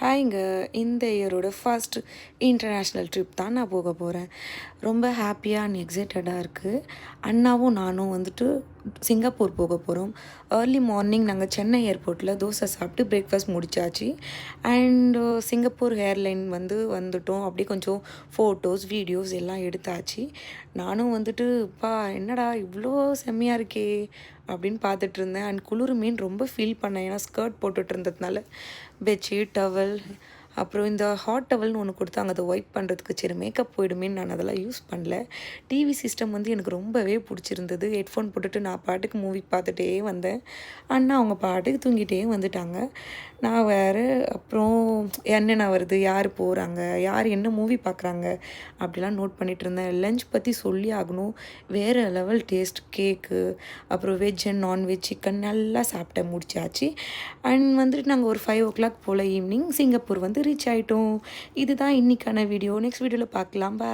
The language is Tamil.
ஹாய்ங்க. இந்த இயரோட ஃபர்ஸ்ட் இன்டர்நேஷ்னல் ட்ரிப் தான் நான் போக போகிறேன். ரொம்ப ஹாப்பியாக அண்ட் எக்ஸைட்டடாக இருக்குது. அண்ணாவும் நானும் வந்துட்டு சிங்கப்பூர் போக போகிறோம். ஏர்லி மார்னிங் நாங்கள் சென்னை ஏர்போர்ட்டில் தோசை சாப்பிட்டு பிரேக்ஃபாஸ்ட் முடிச்சாச்சு. அண்டு சிங்கப்பூர் ஏர்லைன் வந்துட்டோம். அப்படியே கொஞ்சம் ஃபோட்டோஸ் வீடியோஸ் எல்லாம் எடுத்தாச்சு. நானும் வந்துட்டு என்னடா இவ்வளோ செம்மையாக இருக்கே அப்படின்னு பார்த்துட்டு இருந்தேன். அண்ட் குளிர் மீன் ரொம்ப ஃபீல் பண்ணேன். ஏன்னா ஸ்கர்ட் போட்டுட்டு இருந்ததுனால பெட்ஷீட் டவல் அப்புறம் இந்த ஹாட் டவல்னு ஒன்று கொடுத்தாங்க, அதை ஒயிட் பண்ணுறதுக்கு. சரி மேக்கப் போயிடுமேன்னு நான் அதெல்லாம் யூஸ் பண்ணல. டிவி சிஸ்டம் எனக்கு ரொம்பவே பிடிச்சிருந்தது. ஹெட்ஃபோன் போட்டுட்டு நான் பாட்டுக்கு மூவி பார்த்துட்டே வந்தேன். அண்ணா அவங்க பாட்டுக்கு தூங்கிட்டே வந்துட்டாங்க. நான் வேறு அப்புறம் என்னென்ன வருது, யார் போகிறாங்க, யார் என்ன மூவி பார்க்குறாங்க அப்படிலாம் நோட் பண்ணிகிட்டு இருந்தேன். லஞ்ச் பற்றி சொல்லி ஆகணும். வேறு லெவல் டேஸ்ட். கேக்கு, அப்புறம் வெஜ் அண்ட் நான்வெஜ் சிக்கன் நல்லா சாப்பிட்டேன், முடிச்சாச்சு. அண்ட் நாங்கள் ஒரு 5 o'clock போல் ஈவினிங் சிங்கப்பூர் ரீச் ஆகிட்டோம். இதுதான் இன்றைக்கான வீடியோ. நெக்ஸ்ட் வீடியோவில் பார்க்கலாம். பாய்.